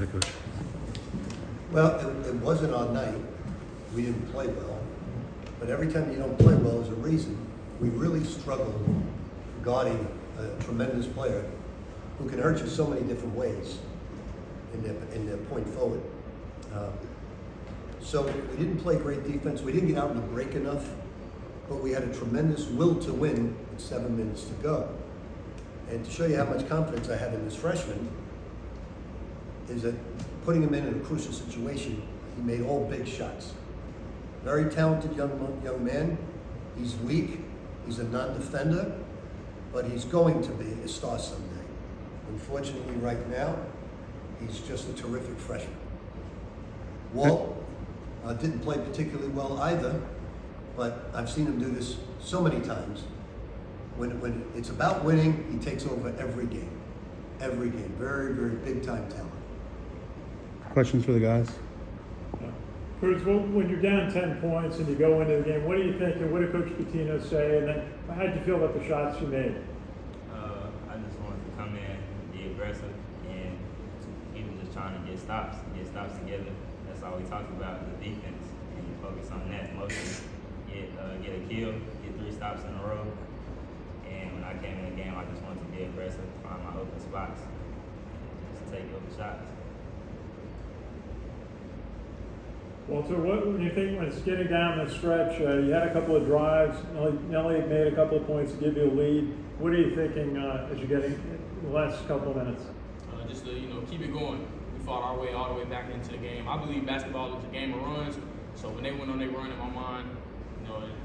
ahead, Coach. Well, it wasn't our night. We didn't play well. But every time you don't play well, there's a reason. We really struggled guarding a tremendous player who can hurt you so many different ways in their point forward. So we didn't play great defense. We didn't get out in the break enough, but we had a tremendous will to win with 7 minutes to go. And to show you how much confidence I have in this freshman, is that putting him in a crucial situation, he made all big shots. Very talented young man. He's weak. He's a non-defender, but he's going to be a star someday. Unfortunately, right now, he's just a terrific freshman. Walt didn't play particularly well either, but I've seen him do this so many times. When it's about winning, he takes over every game. Every game. Very, very big time talent. Questions for the guys? Coach, when you're down 10 points and you go into the game, what do you think, and what did Coach Pitino say, and then how did you feel about the shots you made? I just wanted to come in, be aggressive, and he was just trying to get stops together. That's all we talked about, the defense, and you focus on that mostly. Get a kill, get 3 stops in a row, and when I came in the game, I just wanted to be aggressive, find my open spots, and just take open shots. Walter, what do you think when it's getting down the stretch? You had a couple of drives. Nelly made a couple of points to give you a lead. What are you thinking as you're getting the last couple of minutes? Just to keep it going. We fought our way all the way back into the game. I believe basketball is a game of runs. So when they went on their run in my mind,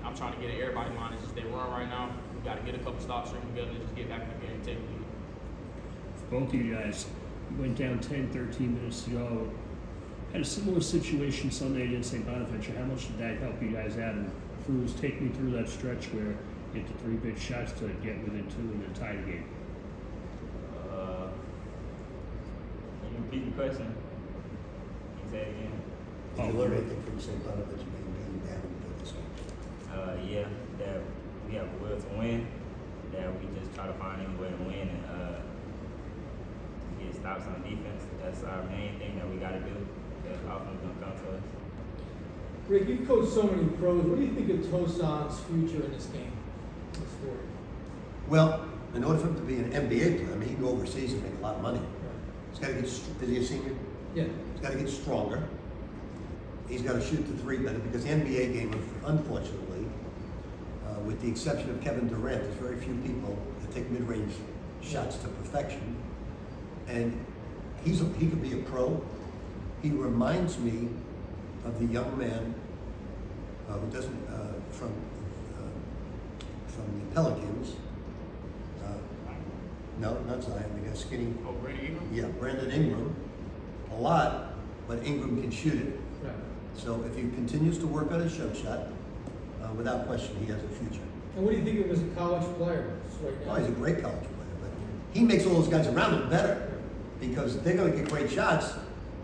I'm trying to get in everybody's mind. It's just they run right now. We got to get a couple stops string together and just get back in the game, take the lead. Both of you guys went down 10, 13 minutes to go. Had a similar situation Sunday against St. Bonaventure. How much did that help you guys out? And Cruz, take me through that stretch where you hit the 3 big shots to get within 2 and then tie the game. Can you repeat the question? Can you say it again? Did you learn anything from St. Bonaventure being down for this game? Yeah, that we have a will to win, that we just try to find any way to win and get stops on defense. That's our main thing that we got to do. That offense going to come to us. Rick, you've coached so many pros. What do you think of Tosan's future in this game, this sport? Well, in order for him to be an MBA player, he can go overseas and make a lot of money. He's got to get, is he a senior? Yeah. He's got to get stronger. He's got to shoot the 3 better because the NBA game, unfortunately, with the exception of Kevin Durant, there's very few people that take mid-range shots to perfection. And he could be a pro. He reminds me of the young man who doesn't from the Pelicans. No, not Zion. The guy skinny. Oh, Brandon Ingram? Yeah, Brandon Ingram. A lot, but Ingram can shoot it. Right. So if he continues to work on his jump shot, without question, he has a future. And what do you think of him as a college player right now? Oh, he's a great college player, but he makes all those guys around him better because they're going to get great shots.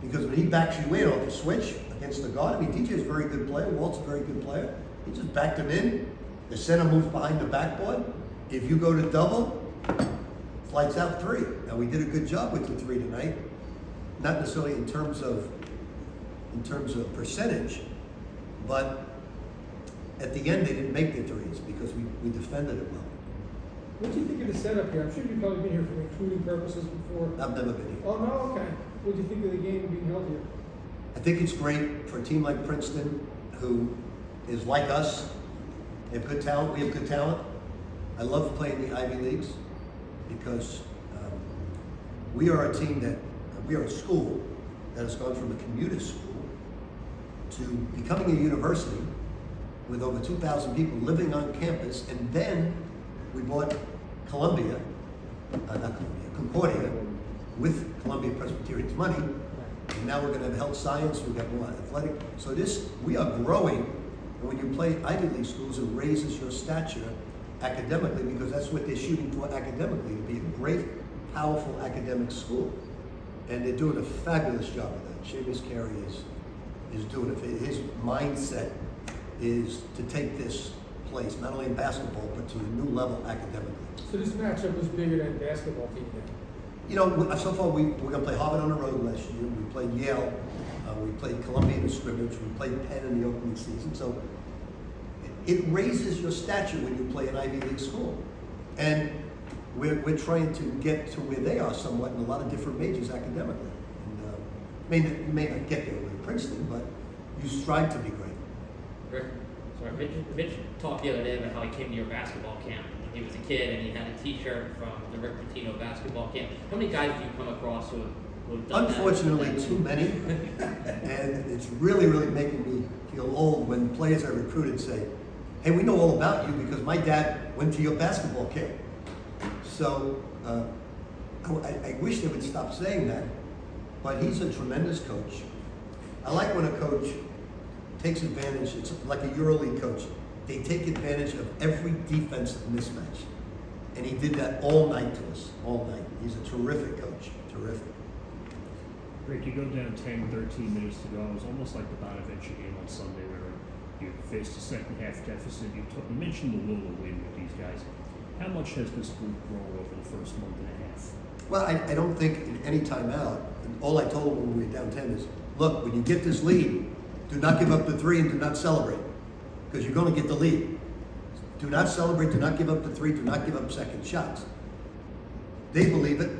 Because when he backs you in off the switch against the guard, DJ is a very good player. Walt's a very good player. He just backed him in. The center moves behind the backboard. If you go to double, lights out 3. Now we did a good job with the 3 tonight. Not necessarily in terms of percentage, but at the end they didn't make the 3s because we defended it well. What do you think of the setup here? I'm sure you've probably been here for recruiting purposes before. I've never been here. Oh, no? Okay. What do you think of the game being held here? I think it's great for a team like Princeton, who is like us. They have good talent. We have good talent. I love playing the Ivy Leagues because we are a team we are a school that has gone from a commuter school to becoming a university with over 2,000 people living on campus, and then we bought Concordia with Columbia Presbyterian's money, and now we're going to have health science, we've got more athletic. So we are growing, and when you play Ivy League schools, it raises your stature academically because that's what they're shooting for academically, to be a great, powerful academic school. And they're doing a fabulous job of that. Seamus Carey is doing it. His mindset is to take this place, not only in basketball, but to a new level academically. So this matchup was bigger than basketball team then? So far we're going to play Harvard on the road last year. We played Yale, we played Columbia in the scrimmage, we played Penn in the opening season. So it raises your stature when you play an Ivy League school. And we're trying to get to where they are somewhat in a lot of different majors academically. And, you may not get there with Princeton, but you strive to be great. Rick, sorry, Rich talked the other day about how he came to your basketball camp when he was a kid and he had a t-shirt from the Rick Pitino basketball camp. How many guys do you come across who have done Unfortunately, that? too many. And it's really, really making me feel old when players I recruited say, hey, we know all about you because my dad went to your basketball camp. So I wish they would stop saying that, but he's a tremendous coach. I like when a coach takes advantage, it's like a EuroLeague coach. They take advantage of every defensive mismatch. And he did that all night to us, all night. He's a terrific coach, terrific. Rick, you go down 10, 13 minutes to go. It was almost like the Bonaventure game on Sunday where you faced a second half deficit. You mentioned the will to win with these guys. How much has this group grown over the first month and a half? Well, I don't think in any timeout, all I told them when we were down 10 is, look, when you get this lead, do not give up the three and do not celebrate, because you're going to get the lead. Do not celebrate, do not give up the three, do not give up second shots. They believe it,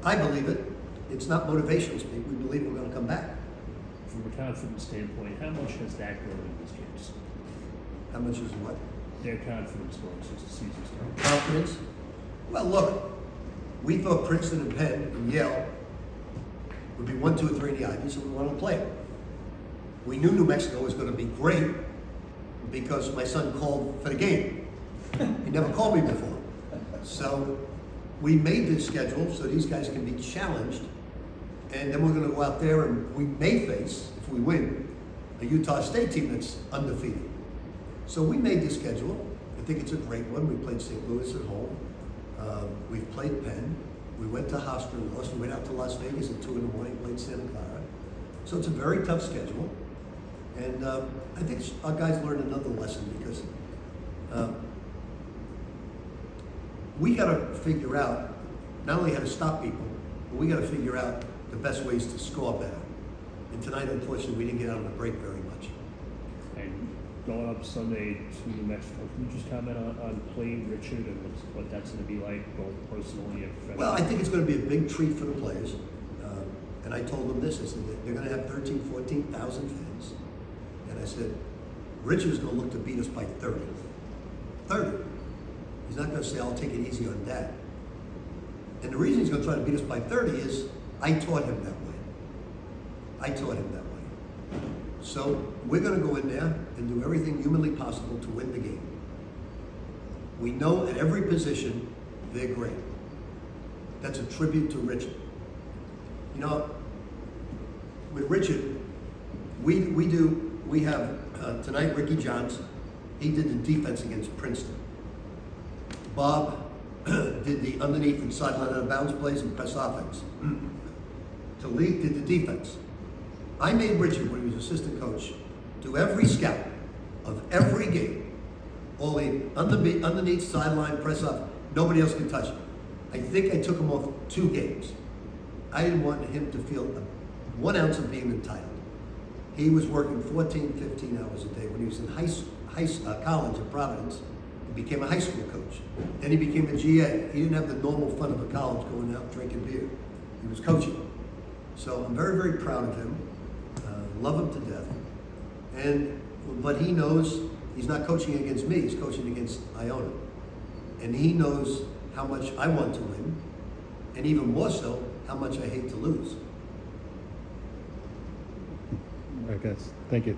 I believe it. It's not motivational speak, we believe we're going to come back. From a confidence standpoint, how much has that grown in these games? How much is what? Their confidence grown since the season started. Confidence? Well, look, we thought Princeton and Penn and Yale would be 1, 2, or 3 in the Ivy, so we wanted to play it. We knew New Mexico was going to be great because my son called for the game. He never called me before. So we made this schedule so these guys can be challenged, and then we're going to go out there and we may face, if we win, a Utah State team that's undefeated. So we made this schedule. I think it's a great one. We played St. Louis at home. We've played Penn. We went to Hofstra and lost. We went out to Las Vegas at 2 in the morning, played Santa Clara. So it's a very tough schedule. And I think our guys learned another lesson because we got to figure out not only how to stop people, but we got to figure out the best ways to score better. And tonight, unfortunately, we didn't get out on the break very much. And going up Sunday to New Mexico, can you just comment on playing Richard and what that's going to be like, both personally and professionally? Well, I think it's going to be a big treat for the players. And I told them this, I said, they're going to have 13,000, 14,000 fans. And I said, Richard's going to look to beat us by 30. 30. He's not going to say, I'll take it easy on Dad. And the reason he's going to try to beat us by 30 is I taught him that way. I taught him that way. So we're going to go in there and do everything humanly possible to win the game. We know at every position they're great. That's a tribute to Richard. You know, with Richard, we have tonight Ricky Johns. He did the defense against Princeton. Bob did the underneath and sideline out of bounds plays and press offense. Talik did the defense. I made Richard, when he was assistant coach, do every scout of every game. All the underneath sideline press up. Nobody else can touch him. I think I took him off 2 games. I didn't want him to feel 1 ounce of being entitled. He was working 14, 15 hours a day. When he was in college at Providence, he became a high school coach. Then he became a GA. He didn't have the normal fun of a college going out drinking beer. He was coaching. So I'm very, very proud of him. Love him to death. But he knows he's not coaching against me. He's coaching against Iona. And he knows how much I want to win, and even more so, how much I hate to lose. All right, guys. Thank you.